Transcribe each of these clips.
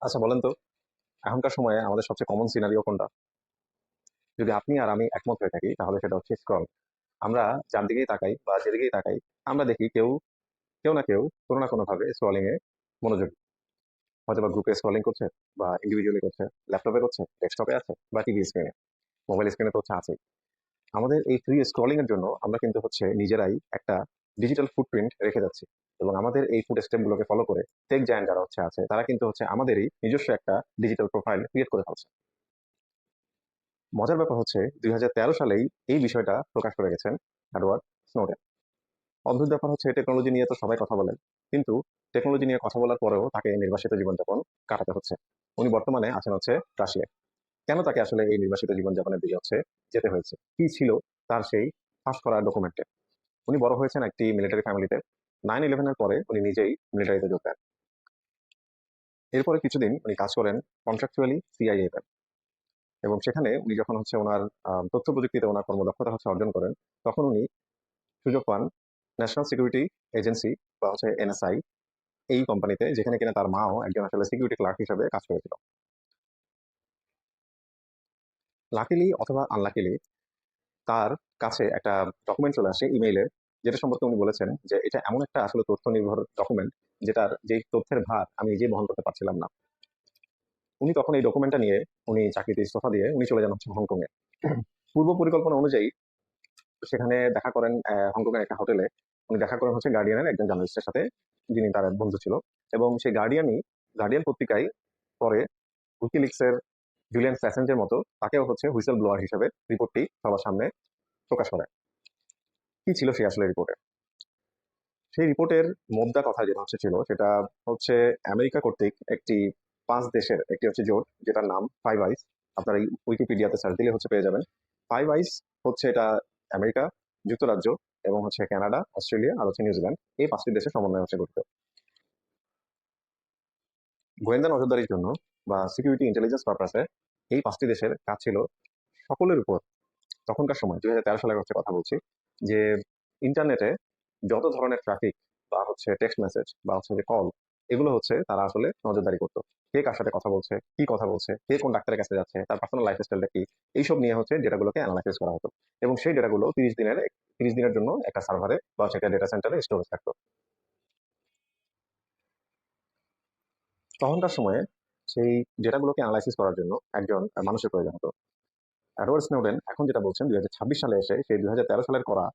আচ্ছা বলেন তো, এখনকার সময়ে আমাদের সবচেয়ে কমন সিনারিও কোনটা? যদি আপনি আর আমি একমত হয়ে থাকি তাহলে সেটা হচ্ছে স্ক্রল। আমরা যার দিকেই তাকাই বা যেদিকেই তাকাই, আমরা দেখি কেউ কেউ না কেউ কোনো না কোনো ভাবে স্ক্রলিং এ মনোযোগী। হয়তো বা গ্রুপে স্ক্রলিং করছে, বা ইন্ডিভিজুয়ালি করছে, ল্যাপটপে করছে, ডেস্কটপে আছে, বা টিভি স্ক্রিনে, মোবাইল স্ক্রিনে তো হচ্ছে আছেই। আমাদের এই ফ্রি স্ক্রলিং এর জন্য আমরা কিন্তু হচ্ছে নিজেরাই একটা ডিজিটাল ফুটপ্রিন্ট রেখে যাচ্ছি। এবং আমাদের এই ফুট স্টেপ গুলোকে ফলো করে টেক জায়ান্ট যারা হচ্ছে আছে, তারা কিন্তু হচ্ছে আমাদেরই নিজস্ব একটা ডিজিটাল প্রোফাইল ক্রিয়েট করে ফেলছে। মজার ব্যাপার হচ্ছে 2013 সালেই এই বিষয়টা প্রকাশ করে গেছেন এডওয়ার্ড স্নোডেন। অদ্ভুত ব্যাপার হচ্ছে টেকনোলজি নিয়ে তো সবাই কথা বলেন, কিন্তু টেকনোলজি নিয়ে কথা বলার পরেও তাকে নির্বাসিত জীবনযাপন কাটাতে হচ্ছে। উনি বর্তমানে আছেন হচ্ছে রাশিয়ায়। কেন তাকে আসলে এই নির্বাসিত জীবনযাপনের দিকে হচ্ছে যেতে হয়েছে? কি ছিল তার সেই ফাঁস করা ডকুমেন্টে? উনি বড় হয়েছেন একটি মিলিটারি ফ্যামিলিতে। 9/11-এর পরে উনি নিজেই মিলিটারিতে যোগ দেন। এরপরে কিছুদিন উনি কাজ করেন কন্ট্রাকচুয়ালি সিআইএ তে। এবং সেখানে উনি যখন হচ্ছে ওনার তথ্য প্রযুক্তিতে ওনার কর্মদক্ষতা হচ্ছে অর্জন করেন, তখন উনি সুযোগ পান ন্যাশনাল সিকিউরিটি এজেন্সি বা হচ্ছে এনএসআই, এই কোম্পানিতে, যেখানে কিনা তার মাও একজন আসলে সিকিউরিটি ক্লার্ক হিসেবে কাজ করেছিল। লাকিলি অথবা আনলাকিলি তার কাছে একটা ডকুমেন্ট চলে আসে ইমেইলের, যেটা সম্পর্কে উনি বলেছেন যে এটা এমন একটা আসলে তথ্য নির্ভর ডকুমেন্ট, যেটার যেই তথ্যের ভার আমি নিজেই বহন করতে পারছিলাম না। উনি তখন এই ডকুমেন্টটা নিয়ে উনি চাকরিতে ইস্তফা দিয়ে উনি চলে যান হচ্ছে হংকং এ। পূর্ব পরিকল্পনা অনুযায়ী সেখানে দেখা করেন হংকং এর একটা হোটেলে। উনি দেখা করেন হচ্ছে গার্ডিয়ানের একজন জার্নালিস্টের সাথে, যিনি তার এক বন্ধু ছিল। এবং সেই গার্ডিয়ান পত্রিকায় পরে উইকিলিক্স এর জুলিয়ান স্যাসেঞ্জের মতো তাকেও হচ্ছে হুইসেল ব্লোয়ার হিসেবে রিপোর্টটি সবার সামনে প্রকাশ করে। কি ছিল সেই আসলে রিপোর্টে? সেই রিপোর্টের মোদ্দা কথা যেটা হচ্ছে ছিল সেটা হচ্ছে আমেরিকা কর্তৃক একটি 5 দেশের একটি হচ্ছে জোট, যেটার নাম ফাইভ আইস। আপনারা এই উইকিপিডিয়াতে সার্চ দিলে হচ্ছে পেয়ে যাবেন। ফাইভ আইস হচ্ছে এটা আমেরিকা, যুক্তরাজ্য, এবং হচ্ছে কানাডা, অস্ট্রেলিয়া আর হচ্ছে নিউজিল্যান্ড, এই 5টি দেশের সমন্বয় হচ্ছে গঠিত। গোয়েন্দা নজরদারির জন্য বা সিকিউরিটি ইন্টেলিজেন্স পারপাসে এই 5টি দেশের কাজ ছিল সকলের উপর, তখনকার সময় 2013 সালের হচ্ছে কথা বলছি, যে ইন্টারনেটে যত ধরনের ট্রাফিক বা হচ্ছে টেক্সট মেসেজ বা হচ্ছে যে কল, এগুলো হচ্ছে তারা আসলে নজরদারি করতো। কে কার সাথে কথা বলছে, কি কথা বলছে, কে কোন ডাক্তারের কাছে যাচ্ছে, তার পার্সোনাল লাইফ স্টাইলটা কি, এইসব নিয়ে হচ্ছে ডেটাগুলোকে অ্যানালাইসিস করা হতো। এবং সেই ডেটাগুলো 30 দিনের জন্য একটা সার্ভারে বা হচ্ছে একটা ডেটা সেন্টারে স্টোরেজ থাকতো। তখনকার সময়ে সেই ডেটাগুলোকে অ্যানালাইসিস করার জন্য একজন মানুষের প্রয়োজন হতো। এডওয়ার্ড স্নোডেন এখন যেটা বলছেন 2026 সালে এসে সেই 2013 সালের করা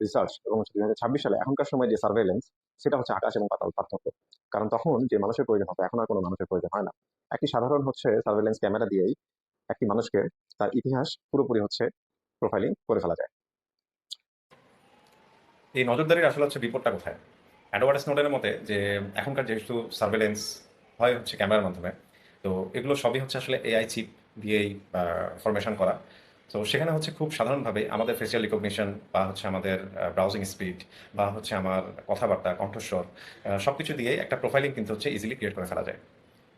রিসার্চ এবং 2026 সালে এখনকার সময় যে সার্ভেলেন্স, সেটা হচ্ছে আকাশ এবং পাতাল পার্থক্য। কারণ তখন যে মানুষের প্রয়োজন হতো এখন আর কোনো মানুষের প্রয়োজন হয় না। একটি সাধারণ হচ্ছে সার্ভেলেন্স ক্যামেরা দিয়েই একটি মানুষকে তার ইতিহাস পুরোপুরি হচ্ছে প্রোফাইলিং করে ফেলা যায়। এই নজরদারির আসলে হচ্ছে বিপদটা কোথায়? অ্যাডওয়ার্ড স্নোডেনের মতে যে এখনকার যেহেতু সার্ভেলেন্স হয় হচ্ছে ক্যামেরার মাধ্যমে, তো এগুলো সবই হচ্ছে আসলে এআই চিপ দিয়েই ফরমেশন করা। তো সেখানে হচ্ছে খুব সাধারণভাবে আমাদের ফেসিয়াল রিকগনিশন বা হচ্ছে আমাদের ব্রাউজিং স্পিড বা হচ্ছে আমার কথাবার্তা, কণ্ঠস্বর, সব কিছু দিয়েই একটা প্রোফাইলিং কিন্তু হচ্ছে ইজিলি ক্রিয়েট করে ফেলা যায়।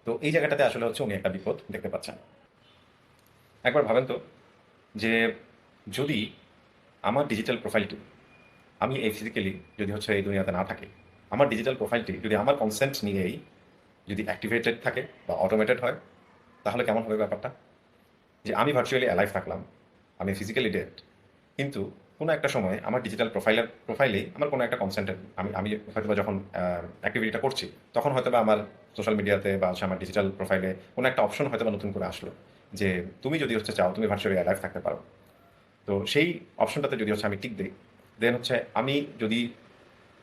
তো এই জায়গাটাতে আসলে হচ্ছে উনি একটা বিপদ দেখতে পাচ্ছেন। একবার ভাবেন তো যে যদি আমার ডিজিটাল প্রোফাইলটি, আমি এই ফিজিক্যালি যদি হচ্ছে এই দুনিয়াতে না থাকি, আমার ডিজিটাল প্রোফাইলটি যদি আমার কনসেন্ট নিয়েই যদি অ্যাক্টিভেটেড থাকে বা অটোমেটেড হয়, তাহলে কেমন হবে ব্যাপারটা? যে আমি ভার্চুয়ালি অ্যালাইভ থাকলাম, আমি ফিজিক্যালি ডেড, কিন্তু কোনো একটা সময় আমার ডিজিটাল প্রোফাইলেই আমার কোনো একটা কনসেন্টের আমি আমি হয়তো বা যখন অ্যাক্টিভিটিটা করছি, তখন হয়তো বা আমার সোশ্যাল মিডিয়াতে বা হচ্ছে আমার ডিজিটাল প্রোফাইলে কোনো একটা অপশন হয়তো বা নতুন করে আসলো, যে তুমি যদি হচ্ছে চাও তুমি ভার্চুয়ালি অ্যালাইভ থাকতে পারো। তো সেই অপশনটাতে যদি হচ্ছে আমি টিক দিই, দেন হচ্ছে আমি যদি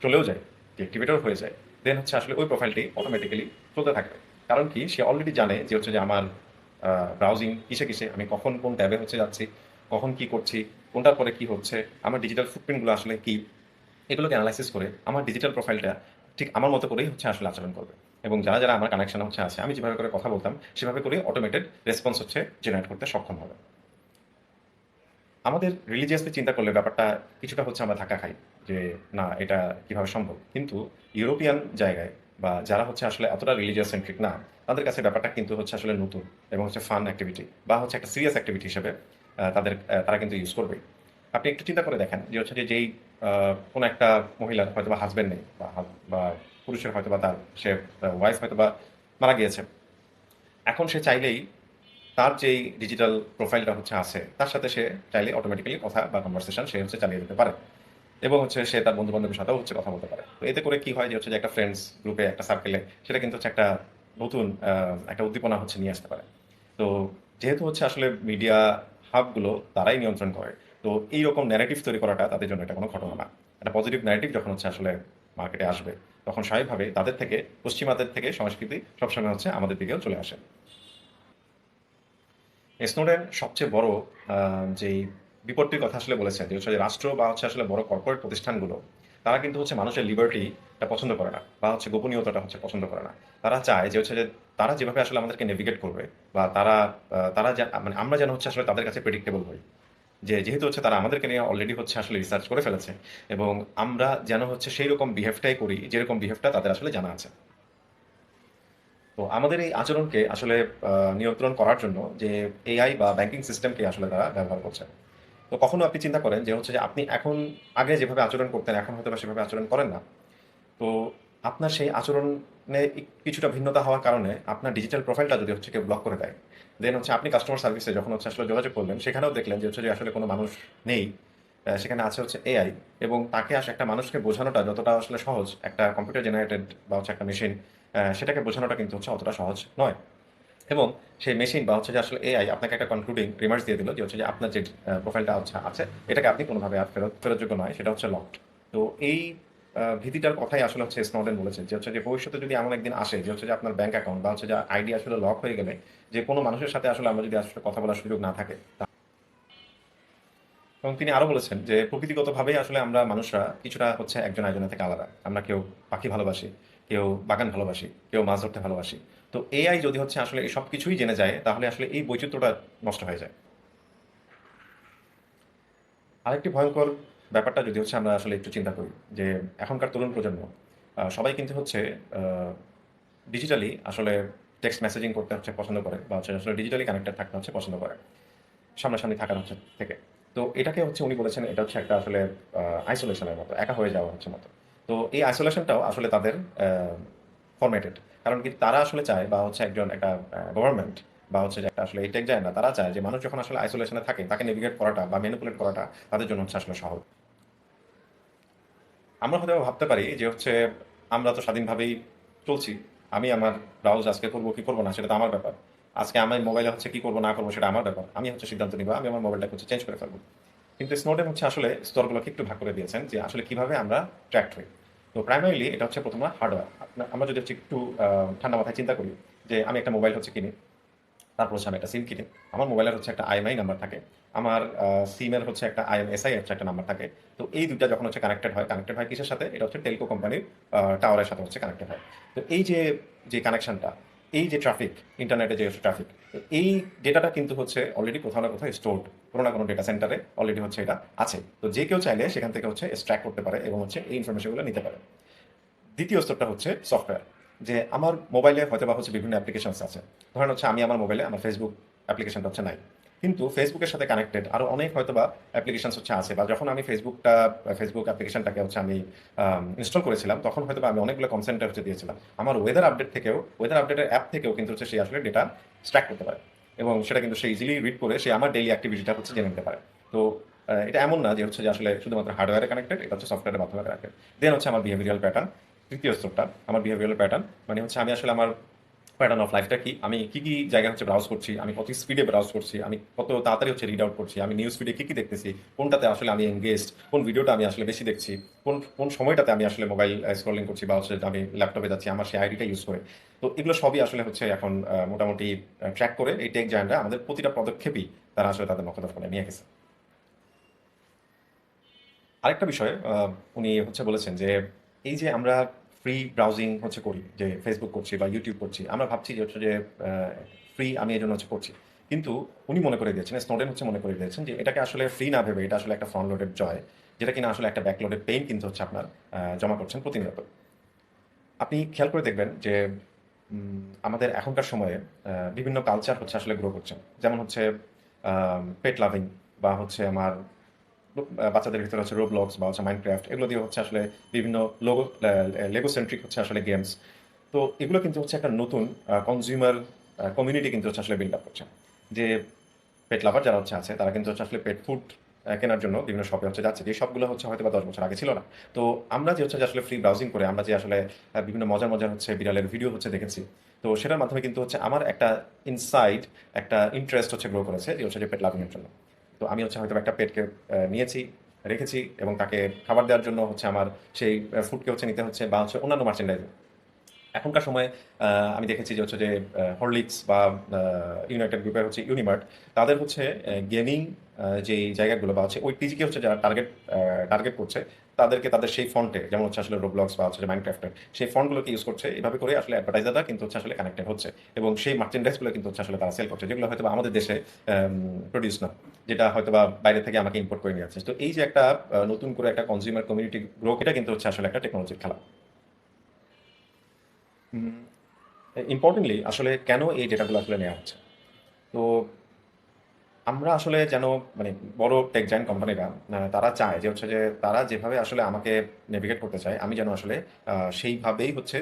চলেও যায়, ডিঅ্যাক্টিভেটও হয়ে যায়, দেন হচ্ছে আসলে ওই প্রোফাইলটি অটোমেটিক্যালি চলতে থাকবে। কারণ কি, সে অলরেডি জানে যে হচ্ছে যে আমার ব্রাউজিং কিসে কিসে, আমি কখন কোন ট্যাবে হচ্ছে যাচ্ছি, কখন কি করছি, কোনটার পরে কি হচ্ছে, আমার ডিজিটাল ফুটপ্রিন্টগুলো আসলে কি, এগুলোকে অ্যানালাইসিস করে আমার ডিজিটাল প্রোফাইলটা ঠিক আমার মতো করেই হচ্ছে আসলে আচরণ করবে। এবং যারা যারা আমার কানেকশন হচ্ছে আছে, আমি যেভাবে করে কথা বলতাম সেভাবে করেই অটোমেটেড রেসপন্স হচ্ছে জেনারেট করতে সক্ষম হবে। আমাদের রিলিজিয়াসলি চিন্তা করলে ব্যাপারটা কিছুটা হচ্ছে আমরা ধাক্কা খাই, যে না, এটা কিভাবে সম্ভব। কিন্তু ইউরোপিয়ান জায়গায় বা যারা হচ্ছে আসলে এতটা রিলিজিয়াস সেন্ট্রিক না, তাদের কাছে ব্যাপারটা কিন্তু হচ্ছে আসলে নতুন এবং হচ্ছে ফান অ্যাক্টিভিটি বা হচ্ছে একটা সিরিয়াস অ্যাক্টিভিটি হিসেবে তারা কিন্তু ইউজ করবে। আপনি একটু চিন্তা করে দেখেন যে হচ্ছে যে যেই কোনো একটা মহিলার হয়তো বা হাজব্যান্ড নেই বা বা পুরুষের হয়তো বা তার সে ওয়াইফ হয়তো বা মারা গিয়েছে, এখন সে চাইলেই তার যেই ডিজিটাল প্রোফাইলটা হচ্ছে আছে তার সাথে সে চাইলে অটোমেটিক্যালি কথা বা কনভারসেশন সে হচ্ছে চালিয়ে যেতে পারে এবং হচ্ছে সে তার বন্ধু বান্ধবের সাথেও হচ্ছে কথা বলতে পারে। তো এতে করে কি হয় যে হচ্ছে যে একটা ফ্রেন্ডস গ্রুপে একটা সার্কেলে সেটা কিন্তু হচ্ছে একটা নতুন একটা উদ্দীপনা হচ্ছে নিয়ে আসতে পারে। তো যেহেতু হচ্ছে আসলে মিডিয়া হাবগুলো তারাই নিয়ন্ত্রণ করে, তো এইরকম ন্যারেটিভ তৈরি করাটা তাদের জন্য এটা কোনো ঘটনা না। একটা পজিটিভ ন্যারেটিভ যখন হচ্ছে আসলে মার্কেটে আসবে তখন স্বাভাবিকভাবে তাদের থেকে পশ্চিমাদের থেকে সংস্কৃতি সবসময় হচ্ছে আমাদের দিকেও চলে আসে। স্নোডেন সবচেয়ে বড় যেই বিপত্তির কথা আসলে বলেছেন যে হচ্ছে যে রাষ্ট্র বা হচ্ছে আসলে বড় কর্পোরেট প্রতিষ্ঠানগুলো তারা কিন্তু হচ্ছে মানুষের লিবার্টিটা পছন্দ করে না বা হচ্ছে গোপনীয়তাটা হচ্ছে পছন্দ করে না। তারা চায় যে হচ্ছে যে তারা যেভাবে আসলে আমাদেরকে নেভিগেট করবে বা তারা মানে আমরা যেন হচ্ছে আসলে তাদের কাছে প্রেডিক্টেবল হই। যেহেতু হচ্ছে তারা আমাদেরকে নিয়ে অলরেডি হচ্ছে আসলে রিসার্চ করে ফেলেছে এবং আমরা যেন হচ্ছে সেই রকম বিহেভটাই করি যেরকম বিহেভটা তাদের আসলে জানা আছে। তো আমাদের এই আচরণকে আসলে নিয়ন্ত্রণ করার জন্য যে এআই বা ব্যাংকিং সিস্টেমকে আসলে তারা ব্যবহার করছে। তো কখনো আপনি চিন্তা করেন যে হচ্ছে যে আপনি এখন আগে যেভাবে আচরণ করতেন এখন হয়তোবা সেভাবে আচরণ করেন না। তো আপনার সেই আচরণে কিছুটা ভিন্নতা হওয়ার কারণে আপনার ডিজিটাল প্রোফাইলটা যদি হচ্ছে কেউ ব্লক করে দেয়, দেন হচ্ছে আপনি কাস্টমার সার্ভিসে যখন হচ্ছে আসলে যোগাযোগ করলেন সেখানেও দেখলেন যে হচ্ছে যে আসলে কোনো মানুষ নেই। সেখানে আছে হচ্ছে এআই এবং তাকে একটা মানুষকে বোঝানোটা যতটা আসলে সহজ একটা কম্পিউটার জেনারেটেড বা হচ্ছে একটা মেশিন সেটাকে বোঝানোটা কিন্তু হচ্ছে অতটা সহজ নয়। এবং সেই মেশিন বা হচ্ছে যে আসলে এআই আপনাকে একটা কনক্লুডিং রিমার্কস দিয়ে দিল যে হচ্ছে যে আপনার যে প্রোফাইলটা হচ্ছে আছে এটাকে আপনি কোনোভাবে আর ফেরতযোগ্য নয়, সেটা হচ্ছে লকড। তো এই ভীতিটার কথাই আসলে হচ্ছে স্নোডেন বলেছেন যে হচ্ছে যে ভবিষ্যতে যদি এমন একদিন আসে যে হচ্ছে যে আপনার ব্যাংক অ্যাকাউন্ট বা হচ্ছে যে আইডি আসলে লক হয়ে গেলে যে কোনো মানুষের সাথে আসলে আমরা যদি আসলে কথা বলার সুযোগ না থাকে এবং তিনি আরো বলেছেন যে প্রকৃতিগতভাবেই আসলে আমরা মানুষরা কিছুটা হচ্ছে একজন আরেকজনের থেকে আলাদা। আমরা কেউ পাখি ভালোবাসি, কেউ বাগান ভালোবাসি, কেউ মাছ ধরতে ভালোবাসি। তো এআই যদি হচ্ছে আসলে এই সবকিছুই জেনে যায় তাহলে আসলে এই বৈচিত্র্যটা নষ্ট হয়ে যায়। আরেকটি ভয়ঙ্কর ব্যাপারটা যদি হচ্ছে আমরা আসলে একটু চিন্তা করি যে এখনকার তরুণ প্রজন্ম সবাই কিন্তু হচ্ছে ডিজিটালি আসলে টেক্সট মেসেজিং করতে হচ্ছে পছন্দ করে বা হচ্ছে আসলে ডিজিটালি কানেক্টেড থাকতে হচ্ছে পছন্দ করে সামনাসামনি থাকার হচ্ছে থেকে। তো এটাকে হচ্ছে উনি বলেছেন এটা হচ্ছে একটা আসলে আইসোলেশনের মতো, একা হয়ে যাওয়া হচ্ছে মতো। তো এই আইসোলেশনটাও আসলে তাদের ফরম্যাটেড। কারণ কি তারা আসলে চায় বা হচ্ছে একজন একটা গভর্নমেন্ট বা হচ্ছে যে একটা আসলে এই টেক যায় না, তারা চায় যে মানুষ যখন আসলে আইসোলেশনে থাকে তাকে নেভিগেট করাটা বা ম্যানিপুলেট করাটা তাদের জন্য হচ্ছে আসলে সহজ। আমরা হয়তো ভাবতে পারি যে হচ্ছে আমরা তো স্বাধীনভাবেই চলছি। আমি আমার ব্রাউজ আজকে করবো কি করবো না সেটা তো আমার ব্যাপার। আজকে আমি মোবাইলে হচ্ছে কি করবো না করবো সেটা আমার ব্যাপার। আমি হচ্ছে সিদ্ধান্ত নিবো। আমি আমার মোবাইলটাকে হচ্ছে চেঞ্জ করে ফেলবো। কিন্তু স্নোডেন হচ্ছে আসলে স্তরগুলোকে একটু ভাগ করে দিয়েছেন যে আসলে কিভাবে আমরা ট্র্যাকড হই। তো প্রাইমারিলি এটা হচ্ছে প্রথমে হার্ডওয়্যার। আমরা যদি হচ্ছে একটু ঠান্ডা মাথায় চিন্তা করি যে আমি একটা মোবাইল হচ্ছে কিনি, তারপর হচ্ছে আমি একটা সিম কিনি। আমার মোবাইলের হচ্ছে একটা আইএমআই নাম্বার থাকে। আমার সিমের হচ্ছে একটা আইএমএসআই হচ্ছে একটা নাম্বার থাকে। তো এই ২ টা যখন হচ্ছে কানেক্টেড হয় কিসের সাথে? এটা হচ্ছে টেলকো কোম্পানির টাওয়ারের সাথে হচ্ছে কানেক্টেড হয়। তো এই যে কানেকশনটা, এই যে ট্রাফিক, ইন্টারনেটে যে ট্রাফিক, এই ডেটাটা কিন্তু হচ্ছে অলরেডি কোথাও না কোথাও স্টোরড। কোনো না কোনো ডেটা সেন্টারে অলরেডি হচ্ছে এটা আছে। তো যে কেউ চাইলে সেখান থেকে হচ্ছে এক্সট্রাক্ট করতে পারে এবং হচ্ছে এই ইনফরমেশনগুলো নিতে পারে। দ্বিতীয় স্তরটা হচ্ছে সফটওয়্যার। যে আমার মোবাইলে হয়তোবা হচ্ছে বিভিন্ন অ্যাপ্লিকেশনস আছে। ধরেন হচ্ছে আমি আমার মোবাইলে আমার ফেসবুক অ্যাপ্লিকেশনটা হচ্ছে নাই। কিন্তু ফেসবুকের সাথে কানেক্টেড আরো অনেক হয়তোবা অ্যাপ্লিকেশনস হচ্ছে আছে বা যখন আমি ফেসবুক অ্যাপ্লিকেশনটাকে হচ্ছে আমি ইনস্টল করেছিলাম তখন হয়তোবা আমি অনেকগুলো কনসেন্ট হচ্ছে দিয়েছিলাম। আমার ওয়েদার আপডেটের অ্যাপ থেকেও কিন্তু হচ্ছে সে আসলে ডেটা এক্সট্রাক্ট করতে পারে এবং সেটা কিন্তু সে ইজিলি রিড করে সে আমার ডেইলি অ্যাক্টিভিটিটা হচ্ছে জেনে নিতে পারে। তো এটা এমন না যে হচ্ছে যে আসলে শুধুমাত্র হার্ডওয়্যারে কানেক্টেড, এটা হচ্ছে সফটওয়্যারের মাধ্যমে কানেক্টেড। দেন হচ্ছে আমার বিহেভিয়ারাল প্যাটার্ন। তৃতীয় স্তরটা আমার বিহেভিয়ারাল প্যাটার্ন, মানে হচ্ছে আমি আসলে আমার প্যাটার্ন অফ লাইফটা কি, আমি কি কি জায়গায় হচ্ছে ব্রাউজ করছি, আমি কত স্পিডে ব্রাউজ করছি, আমি কত তাড়াতাড়ি হচ্ছে রিড আউট করছি, আমি নিউজ ফিডে কি কি দেখতেছি, কোনটাতে আসলে আমি এনগেজড, কোন ভিডিওটা আমি আসলে বেশি দেখছি, কোন কোন সময়টাতে আমি আসলে মোবাইল স্ক্রলিং করছি বা হচ্ছে আমি ল্যাপটপে যাচ্ছি আমার সেই আইডিটা ইউজ করে। তো এগুলো সবই আসলে হচ্ছে এখন মোটামুটি ট্র্যাক করে এই টেক জায়ান্টরা আমাদের প্রতিটা পদক্ষেপই তারা আসলে তাদের নখদর্পণে নিয়ে গেছে। আরেকটা বিষয় উনি হচ্ছে বলেছেন যে এই যে আমরা ফ্রি ব্রাউজিং হচ্ছে করি, যে ফেসবুক করছি বা ইউটিউব করছি, আমরা ভাবছি যে হচ্ছে যে ফ্রি আমি এই জন্য হচ্ছে করছি। কিন্তু উনি মনে করে দিয়েছেন, স্নোডেন হচ্ছে মনে করে দিয়েছেন যে এটাকে আসলে ফ্রি না ভেবে এটা আসলে একটা ফ্রন্ট লোডেড জয়, যেটা কিনা আসলে একটা ব্যাকলোডেড পেইন কিন্তু হচ্ছে আপনার জমা করছেন প্রতিনিয়ত। আপনি খেয়াল করে দেখবেন যে আমাদের এখনকার সময়ে বিভিন্ন কালচার হচ্ছে আসলে গ্রো করছে। যেমন হচ্ছে পেট লাভিং বা হচ্ছে আমার বাচ্চাদের ভিতরে হচ্ছে রোবলক্স বা হচ্ছে মাইনক্রাফট, এগুলো দিয়ে হচ্ছে আসলে বিভিন্ন লেগো সেন্ট্রিক হচ্ছে আসলে গেমস। তো এগুলো কিন্তু হচ্ছে একটা নতুন কনজিউমার কমিউনিটি কিন্তু হচ্ছে আসলে বিল্ড আপ করছে। যে পেট লাভার যারা হচ্ছে আছে তারা কিন্তু হচ্ছে আসলে পেট ফুড কেনার জন্য বিভিন্ন শপে হচ্ছে যাচ্ছে। যে শপগুলো হচ্ছে হয়তোবা ১০ বছর আগে ছিল না। তো আমরা যে হচ্ছে যে আসলে ফ্রি ব্রাউজিং করে আমরা যে আসলে বিভিন্ন মজার হচ্ছে বিড়ালের ভিডিও হচ্ছে দেখেছি। তো সেটার মাধ্যমে কিন্তু হচ্ছে আমার একটা ইনসাইট একটা ইন্টারেস্ট হচ্ছে গ্রো করেছে যে হচ্ছে যে পেট লাভিং এর জন্য। তো আমি হচ্ছে হয়তোবা একটা পেটকে নিয়েছি, রেখেছি এবং তাকে খাবার দেওয়ার জন্য হচ্ছে আমার সেই ফুডকে হচ্ছে নিতে হচ্ছে বা হচ্ছে অন্যান্য মার্চেন্ডাইজ। এখনকার সময়ে আমি দেখেছি যে হচ্ছে যে হরলিক্স বা ইউনাইটেড গ্রুপের হচ্ছে ইউনিমার্ট তাদের হচ্ছে গেমিং যেই জায়গাগুলো বা হচ্ছে ওই টিজিকে হচ্ছে যারা টার্গেট করছে তাদেরকে তাদের সেই ফন্টে যেমন হচ্ছে আসলে রোবলক্স বা হচ্ছে মাইনক্রাফটের সেই ফন্টগুলোকে ইউজ করছে এভাবে করে আসলে অ্যাডভার্টাইজাররা কিন্তু হচ্ছে আসলে কানেক্টেড হচ্ছে এবং সেই মার্চেন্ডাইজগুলো কিন্তু হচ্ছে আসলে তারা সেল করছে যেগুলো হয়তো বা আমাদের দেশে প্রডিউস না, যেটা হয়তো বা বাইরে থেকে আমাকে ইম্পোর্ট করে নিয়ে যাচ্ছে। তো এই যে একটা নতুন করে একটা কনজিউমার কমিউনিটি গ্রো এটা কিন্তু হচ্ছে আসলে একটা টেকনোলজির খেলা। ইম্পর্টেন্টলি আসলে কেন এই ডেটাগুলো আসলে নেওয়া হচ্ছে? তো আমরা আসলে যেন মানে বড় টেক জায়ান্ট কোম্পানিরা তারা চায় যে হচ্ছে যে তারা যেভাবে আসলে আমাকে নেভিগেট করতে চায় আমি যেন আসলে সেইভাবেই হচ্ছে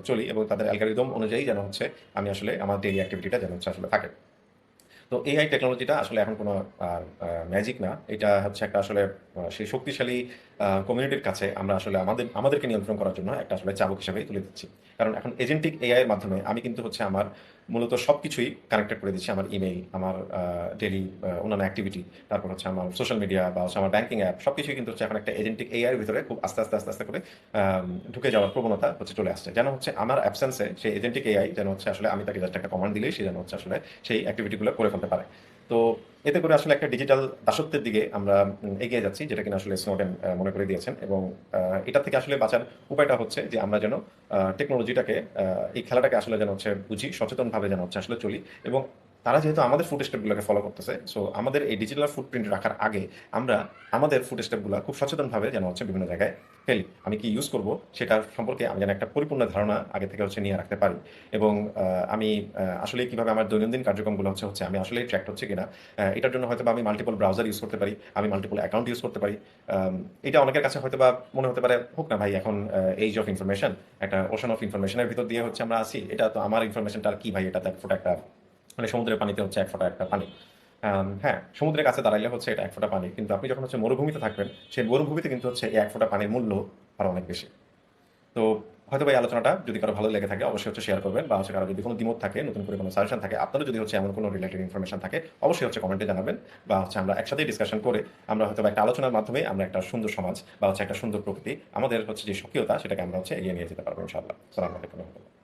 চলি এবং তাদের অ্যালগরিদম অনুযায়ী যেন হচ্ছে আমি আসলে আমার ডেইলি অ্যাক্টিভিটিটা যেন হচ্ছে আসলে থাকে। তো এআই টেকনোলজিটা আসলে এখন কোনো ম্যাজিক না। এটা হচ্ছে একটা আসলে সেই শক্তিশালী কমিউনিটির কাছে আমরা আসলে আমাদেরকে নিয়ন্ত্রণ করার জন্য একটা আসলে চাবুক হিসেবেই তুলে দিচ্ছি। কারণ এখন এজেন্টিক এআই এর মাধ্যমে আমি কিন্তু হচ্ছে আমার মূলত সবকিছুই কানেক্টেড করে দিচ্ছি। আমার ইমেইল, আমার ডেইলি অন্যান্য অ্যাক্টিভিটি, তারপর হচ্ছে আমার সোশ্যাল মিডিয়া বা হচ্ছে আমার ব্যাংকিং অ্যাপ সবকিছুই কিন্তু হচ্ছে এখন একটা এজেন্টিক এআই এর ভিতরে খুব আস্তে আস্তে করে ঢুকে যাওয়ার প্রবণতা হচ্ছে চলে আসছে। যেন হচ্ছে আমার অ্যাবসেন্সে সেই এজেন্টিক এআই যেন হচ্ছে আসলে আমি তাকে জাস্ট একটা কমান্ড দিলেই সে যেন হচ্ছে আসলে সেই অ্যাক্টিভিটিগুলো করে ফেলতে পারে। তো এতে করে আসলে একটা ডিজিটাল দাসত্বের দিকে আমরা এগিয়ে যাচ্ছি যেটা কিনা আসলে স্নোডেন মনে করে দিয়েছেন এবং এটা থেকে আসলে বাঁচার উপায়টা হচ্ছে যে আমরা যেন টেকনোলজিটাকে এই খেলাটাকে আসলে যেন হচ্ছে বুঝি, সচেতনভাবে যেন হচ্ছে আসলে চলি এবং তারা যেহেতু আমাদের ফুড স্টেপগুলোকে ফলো করতেছে, সো আমাদের এই ডিজিটাল ফুটপ্রিন্ট রাখার আগে আমরা আমাদের ফুড স্টেপগুলো খুব সচেতনভাবে যেন হচ্ছে বিভিন্ন জায়গায় ফেলি। আমি কি ইউজ করব সেটা সম্পর্কে আমি যেন একটা পরিপূর্ণ ধারণা আগে থেকে হচ্ছে নিয়ে রাখতে পারি এবং আমি আসলে কিভাবে আমার দৈনন্দিন কার্যক্রমগুলো হচ্ছে হচ্ছে আমি আসলেই ট্র্যাক হচ্ছে কিনা এটার জন্য হয়তো বা আমি মাল্টিপল ব্রাউজার ইউজ করতে পারি, আমি মাল্টিপল অ্যাকাউন্ট ইউজ করতে পারি। এটা অনেকের কাছে হয়তো বা মনে হতে পারে হোক না ভাই এখন এইজ অফ ইনফরমেশন, একটা ওশান অফ ইনফরমেশনের ভিতর দিয়ে হচ্ছে আমরা আছি, এটা তো আমার ইনফরমেশনটা আর কি ভাই, এটা তো এক ফোঁটা একটা মানে সমুদ্রের পানিতে হচ্ছে এক ফোঁটা একটা পানি। হ্যাঁ, সমুদ্রের কাছে দাঁড়াইলে হচ্ছে এটা এক ফোঁটা পানি, কিন্তু আপনি যখন হচ্ছে মরুভূমিতে থাকবেন সেই মরুভূমিতে কিন্তু হচ্ছে এই এক ফোঁটা পানির মূল্য আরো অনেক বেশি। তো হয়তো এই আলোচনাটা যদি কারো ভালো লেগে থাকে অবশ্যই হচ্ছে শেয়ার করবেন বা হচ্ছে কারো যদি কোনো দ্বিমত থাকে, নতুন করে কোনো সাজেশন থাকে, আপনারও যদি হচ্ছে এমন কোনো রিলেটেড ইনফরমেশন থাকে অবশ্যই হচ্ছে কমেন্টে জানাবেন বা হচ্ছে আমরা একসাথেই ডিসকাশন করে আমরা হয়তো একটা আলোচনার মাধ্যমে আমরা একটা সুন্দর সমাজ বা হচ্ছে একটা সুন্দর প্রকৃতি আমাদের হচ্ছে যে সক্রিয়তা সেটাকে আমরা হচ্ছে এগিয়ে নিয়ে যেতে পারবো ইনশাআল্লাহ। সালাম আলাইকুম।